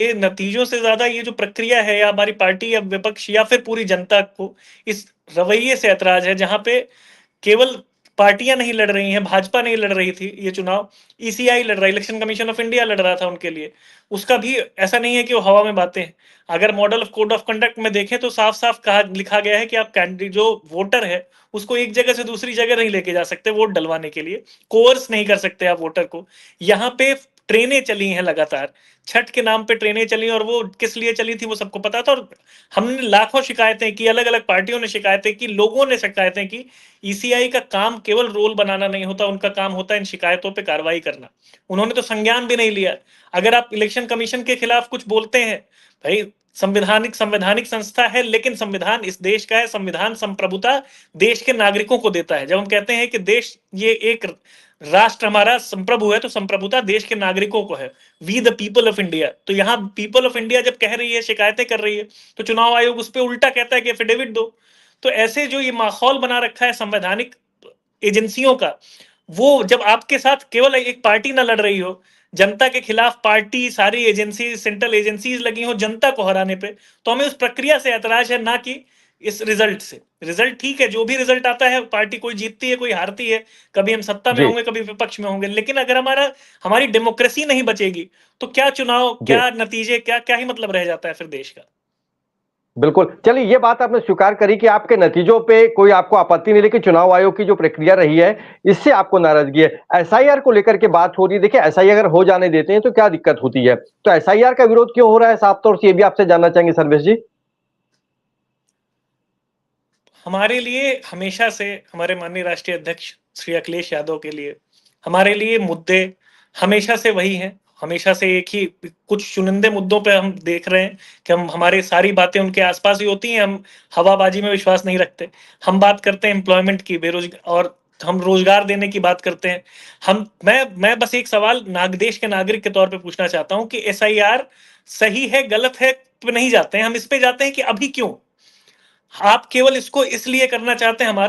ये नतीजों से ज्यादा ये जो प्रक्रिया है, या हमारी पार्टी या विपक्ष या फिर पूरी जनता को इस रवैये से ऐतराज है, जहां पे केवल पार्टियां नहीं लड़ रही हैं, भाजपा नहीं लड़ रही थी ये चुनाव, ईसीआई लड़ रहा है, इलेक्शन कमीशन ऑफ इंडिया लड़ रहा था उनके लिए। उसका भी ऐसा नहीं है कि वो हवा में बातें हैं। अगर model of code of conduct में देखें तो साफ साफ कहा लिखा गया है कि आप कैंडिडेट जो वोटर है उसको एक जगह से दूसरी जगह नहीं लेके जा सकते वोट डलवाने के लिए, कोर्स नहीं कर सकते आप वोटर को। यहाँ पे ट्रेनें चली हैं लगातार, छठ के नाम पे ट्रेनें चली, और वो किस लिए चली थी वो सबको पता था। और हमने लाखों शिकायतें की, अलग अलग पार्टियों ने शिकायतें की, लोगों ने शिकायतें की। ईसीआई का काम केवल रोल बनाना नहीं होता, उनका काम होता है इन शिकायतों पे कार्रवाई करना। उन्होंने तो संज्ञान भी नहीं लिया। अगर आप इलेक्शन कमीशन के खिलाफ कुछ बोलते हैं, भाई संवैधानिक संवैधानिक संस्था है, लेकिन संविधान इस देश का है, संविधान संप्रभुता देश के नागरिकों को देता है। जब हम कहते हैं कि देश ये एक राष्ट्र हमारा संप्रभु है, तो संप्रभुता देश के नागरिकों को है, we the people of India. तो यहाँ पीपल ऑफ इंडिया जब कह रही है, शिकायतें कर रही है, तो चुनाव आयोग उस पर उल्टा कहता है कि एफिडेविट दो। तो ऐसे जो ये माहौल बना रखा है संवैधानिक एजेंसियों का, वो जब आपके साथ केवल एक पार्टी ना लड़ रही हो, जनता के खिलाफ पार्टी, सारी एजेंसी, सेंट्रल एजेंसीज लगी हो जनता को हराने पे, तो हमें उस प्रक्रिया से ऐतराज है, ना कि इस रिजल्ट से। रिजल्ट ठीक है, जो भी रिजल्ट आता है, पार्टी कोई जीतती है कोई हारती है, कभी हम सत्ता में जी। होंगे कभी विपक्ष में होंगे, लेकिन अगर हमारी डेमोक्रेसी नहीं बचेगी तो क्या चुनाव, जी क्या नतीजे, क्या क्या ही मतलब रह जाता है फिर देश का। बिल्कुल। चलिए, ये बात आपने स्वीकार करी कि आपके नतीजों पे कोई आपको आपत्ति नहीं, लेकिन चुनाव आयोग की जो प्रक्रिया रही है, इससे आपको नाराजगी है। एसआईआर को लेकर के बात हो रही है। देखिए, एसआईआर अगर हो जाने देते हैं तो क्या दिक्कत होती है? तो एसआईआर का विरोध क्यों हो रहा है साफ तौर से, ये भी आपसे जानना चाहेंगे सर्वेश जी। हमारे लिए हमेशा से, हमारे माननीय राष्ट्रीय अध्यक्ष श्री अखिलेश यादव के लिए, हमारे लिए मुद्दे हमेशा से वही हैं। हमेशा से एक ही कुछ चुनिंदे मुद्दों पे हम देख रहे हैं कि हमारी सारी बातें उनके आसपास ही होती हैं। हम हवाबाजी में विश्वास नहीं रखते। हम बात करते हैं एम्प्लॉयमेंट की, बेरोजगार, और हम रोजगार देने की बात करते हैं। मैं बस एक सवाल देश के नागरिक के तौर पे पूछना चाहता हूं कि एसआईआर सही है गलत है पे नहीं जाते हैं, हम इस पे जाते हैं कि अभी क्यों आप केवल इसको इसलिए करना चाहते हैं। हमारा